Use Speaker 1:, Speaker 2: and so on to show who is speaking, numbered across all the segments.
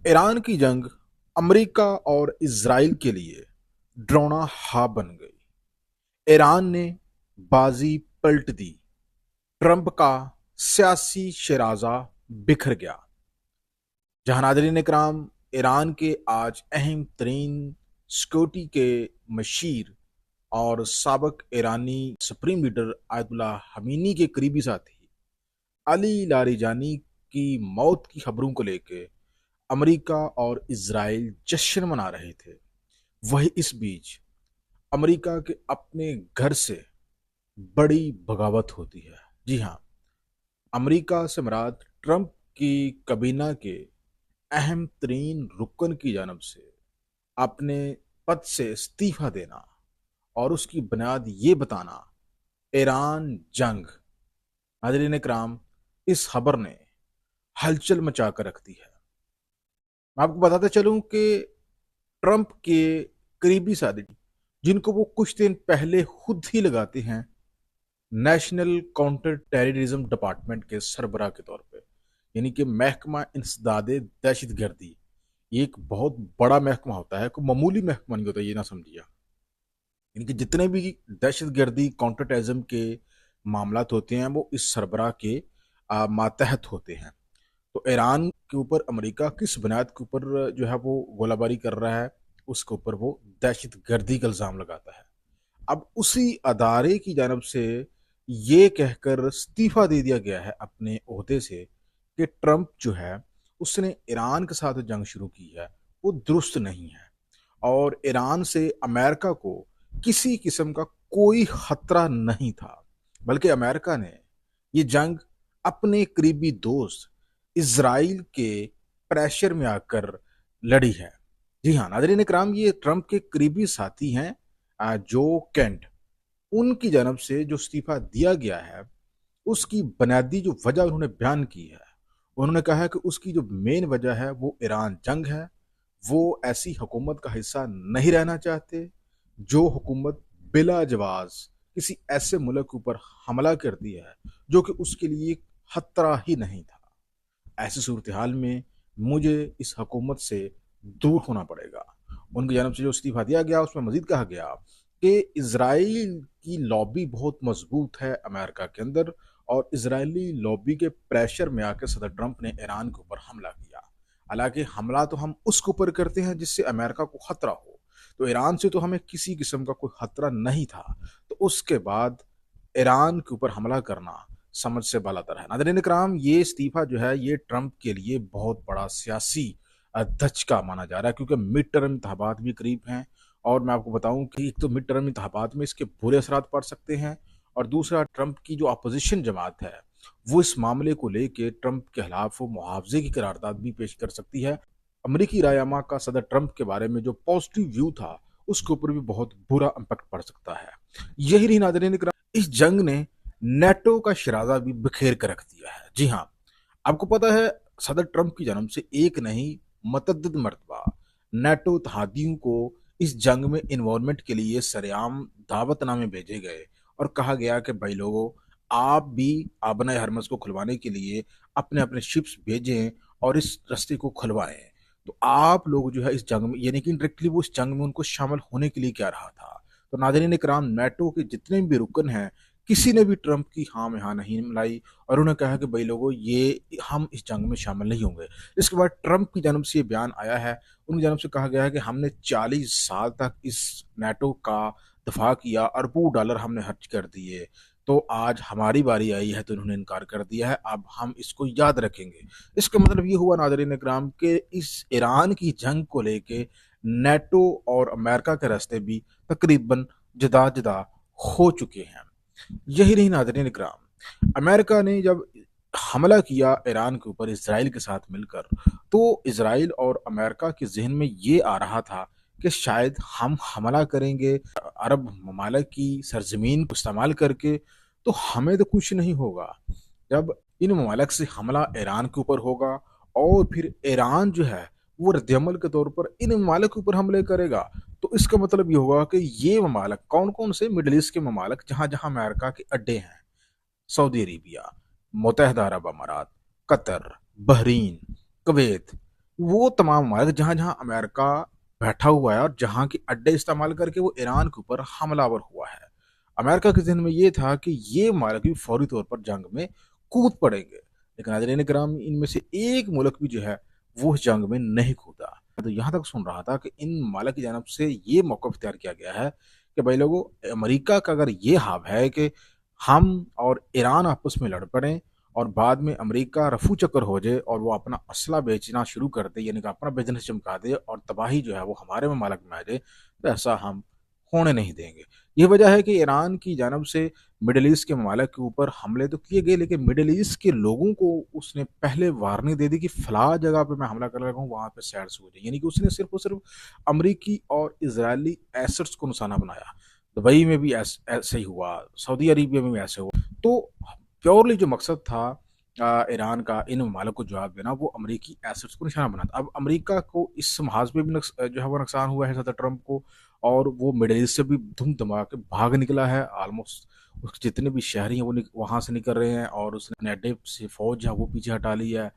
Speaker 1: Iran की जंग America और इजराइल के लिए ड्रोना हा बन गई। ईरान ने बाजी पलट दी। ट्रंप का सियासी शराजा बिखर गया। जहां नादरीन इकराम, ईरान के आज अहम तरीन सिक्योरिटी के मशीर और साबिक ईरानी सुप्रीम लीडर आयतुल्लाह हमीनी के करीबी साथी अली लारिजानी की मौत की खबरों को लेकर अमेरिका और इजराइल जश्न मना रहे थे। वही इस बीच अमेरिका के अपने घर से बड़ी बगावत होती है। जी हाँ, अमेरिका से मुराद ट्रंप की कबीना के अहम तरीन रुकन की जानब से अपने पद से इस्तीफा देना और उसकी बुनियाद ये बताना ईरान जंग। नाज़रीन इकराम, इस खबर ने हलचल मचा कर रख दी है। मैं आपको बताता चलूं कि ट्रंप के करीबी साथी, जिनको वो कुछ दिन पहले खुद ही लगाते हैं नेशनल काउंटर टेररिज्म डिपार्टमेंट के सरबराह के तौर पे, यानी कि महकमा इंसदाद दहशत गर्दी। ये एक बहुत बड़ा महकमा होता है, कोई मामूली महकमा नहीं होता, ये ना समझिए। यानी कि जितने भी दहशत गर्दी काउंटर टेररिज्म के मामला होते हैं वो इस सरबराह के मातहत होते हैं। तो ईरान के ऊपर अमेरिका किस बुनियाद के ऊपर जो है वो गोलाबारी कर रहा है, उसके ऊपर वो दहशत गर्दी का इल्ज़ाम लगाता है। अब उसी अदारे की जानब से ये कहकर इस्तीफा दे दिया गया है अपने ओहदे से कि ट्रंप जो है उसने ईरान के साथ जंग शुरू की है वो दुरुस्त नहीं है, और ईरान से अमेरिका को किसी किस्म का कोई खतरा नहीं था, बल्कि अमेरिका ने ये जंग अपने करीबी दोस्त इजराइल के प्रेशर में आकर लड़ी है। जी हाँ नाज़रीन इकराम, ये ट्रंप के करीबी साथी हैं जो कैंट, उनकी जानब से जो इस्तीफा दिया गया है उसकी बुनियादी जो वजह उन्होंने बयान की है, उन्होंने कहा है कि उसकी जो मेन वजह है वो ईरान जंग है। वो ऐसी हुकूमत का हिस्सा नहीं रहना चाहते जो हुकूमत बिला जवाज किसी ऐसे मुल्क के ऊपर हमला करती है जो कि उसके लिए खतरा ही नहीं था। ऐसी सूरत हाल में मुझे इस हुकूमत से दूर होना पड़ेगा। उनकी जानब से जो इस्तीफा दिया गया उसमें मजीद कहा गया कि इसराइल की लॉबी बहुत मजबूत है अमेरिका के अंदर, और इसराइली लॉबी के प्रेशर में आकर सदर ट्रंप ने ईरान के ऊपर हमला किया। हालांकि हमला तो हम उसके ऊपर करते हैं जिससे अमेरिका को खतरा हो, तो ईरान से तो हमें किसी किस्म का कोई खतरा नहीं था, तो उसके बाद ईरान के ऊपर हमला करना समझ से बालातर है। नाज़रीन इकराम, ये इस्तीफा जो है ये ट्रंप के लिए बहुत बड़ा सियासी धचका माना जा रहा है, क्योंकि मिड टर्म इंतखाबात भी करीब हैं। और मैं आपको बताऊं कि एक तो मिड टर्म इंतखाबात में इसके बुरे असरात पड़ सकते हैं, और दूसरा ट्रंप की जो अपोजिशन जमात है वो इस मामले को लेके ट्रंप के खिलाफ वो मुआवजे की करारदाद भी पेश कर सकती है। अमरीकी रायमा का सदर ट्रंप के बारे में जो पॉजिटिव व्यू था उसके ऊपर भी बहुत बुरा इम्पैक्ट पड़ सकता है। यही नहीं नाज़रीन इकराम, इस जंग ने नेटो का शराजा भी बिखेर कर रख दिया है। जी हाँ, आपको पता है सदर ट्रंप की जन्म से एक नहीं मतअद्दिद मरतबा नेटो इत्तेहादियों को इस जंग में इन्वॉल्वमेंट के लिए सरेआम दावतनामे भेजे गए और कहा गया कि भाई लोगों, आप भी आबना हरमस को खुलवाने के लिए अपने अपने शिप्स भेजें और इस रास्ते को खुलवाएं। तो आप लोग जो है इस जंग में, यानी कि डायरेक्टली वो इस जंग में उनको शामिल होने के लिए क्या रहा था। तो नाज़रीन इकराम, नेटो के जितने भी रुकन हैं किसी ने भी ट्रंप की हाँ में हाँ नहीं मिलाई, और उन्होंने कहा कि भाई लोगों, ये हम इस जंग में शामिल नहीं होंगे। इसके बाद ट्रंप की जानब से ये बयान आया है, उनकी जानब से कहा गया है कि हमने 40 साल तक इस नेटो का दफा किया, अरबों डॉलर हमने खर्च कर दिए, तो आज हमारी बारी आई है तो इन्होंने इनकार कर दिया है, अब हम इसको याद रखेंगे। इसका मतलब ये हुआ नाज़रीन इकराम के इस ईरान की जंग को लेके नेटो और अमेरिका के रास्ते भी तकरीबन जुदा जुदा हो चुके हैं। यही नहीं नाज़रीन इकराम, अमेरिका ने जब हमला किया ईरान के ऊपर इसराइल के साथ मिलकर, तो इसराइल और अमेरिका के जहन में ये आ रहा था कि शायद हम हमला करेंगे अरब ममालिक की सरजमीन को इस्तेमाल करके, तो हमें तो कुछ नहीं होगा। जब इन ममालिक से हमला ईरान के ऊपर होगा और फिर ईरान जो है वो रद्दमल के तौर पर इन ममालिक के ऊपर हमले करेगा, तो इसका मतलब ये होगा कि ये ममालिक कौन कौन से, मिडल ईस्ट के ममालिक जहां जहां अमेरिका के अड्डे हैं, सऊदी अरेबिया, मुत्तहदा अरब अमारात, कतर, बहरीन, कुवैत, वो तमाम ममालिक जहाँ जहाँ अमेरिका बैठा हुआ है और जहाँ के अड्डे इस्तेमाल करके वो ईरान के ऊपर हमलावर हुआ है। अमेरिका के जहन में ये था कि ये ममालिक भी फौरी तौर पर जंग में कूद पड़ेंगे, लेकिन नाज़रीन किराम इनमें से एक मुल्क भी जो है वो इस जंग में नहीं कूदा। तो यहाँ तक सुन रहा था कि इन ममालिक की जानब से ये मौक़िफ़ इख्तियार किया गया है कि भाई लोगों, अमेरिका का अगर ये हाव है कि हम और ईरान आपस में लड़ पड़ें और बाद में अमेरिका रफू चक्कर हो जाए और वो अपना असला बेचना शुरू कर दे, यानी कि अपना बिजनेस चमका दे और तबाही जो है वो हमारे ममालिक में आ जाए, तो ऐसा हम होने नहीं देंगे। ये वजह है कि ईरान की जानब से मिडल ईस्ट के ममालिक के ऊपर हमले तो किए गए, लेकिन मिडल ईस्ट के लोगों को उसने पहले वार्निंग दे दी कि फला जगह पे मैं हमला करने लगा हूँ, वहाँ पे साइड से हो जाए। यानी कि उसने सिर्फ और सिर्फ अमरीकी और इसराइली एसेट्स को निशाना बनाया। दुबई में भी ऐसे ही हुआ, सऊदी अरेबिया में भी ऐसे हुआ। तो प्योरली जो मकसद था ईरान का इन ममालिक को जवाब देना, वो अमरीकी एसेट्स को निशाना बनाता। अब अमरीका को इस महाज में भी जो है वो नुकसान हुआ है सदर ट्रंप को, और वो मिडल ईस्ट से भी धूम धमा के भाग निकला है। ऑलमोस्ट उसके जितने भी शहरी हैं वो वहाँ से निकल रहे हैं, और उसने अड्डे से फौज है वो पीछे हटा ली है।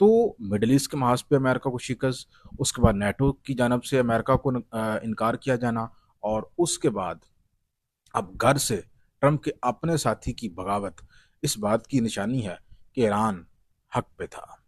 Speaker 1: तो मिडल ईस्ट के महाज पे अमेरिका को शिकस्त, उसके बाद नेटो की जानब से अमेरिका को इनकार किया जाना, और उसके बाद अब घर से ट्रंप के अपने साथी की बगावत इस बात की निशानी है कि ईरान हक पे था।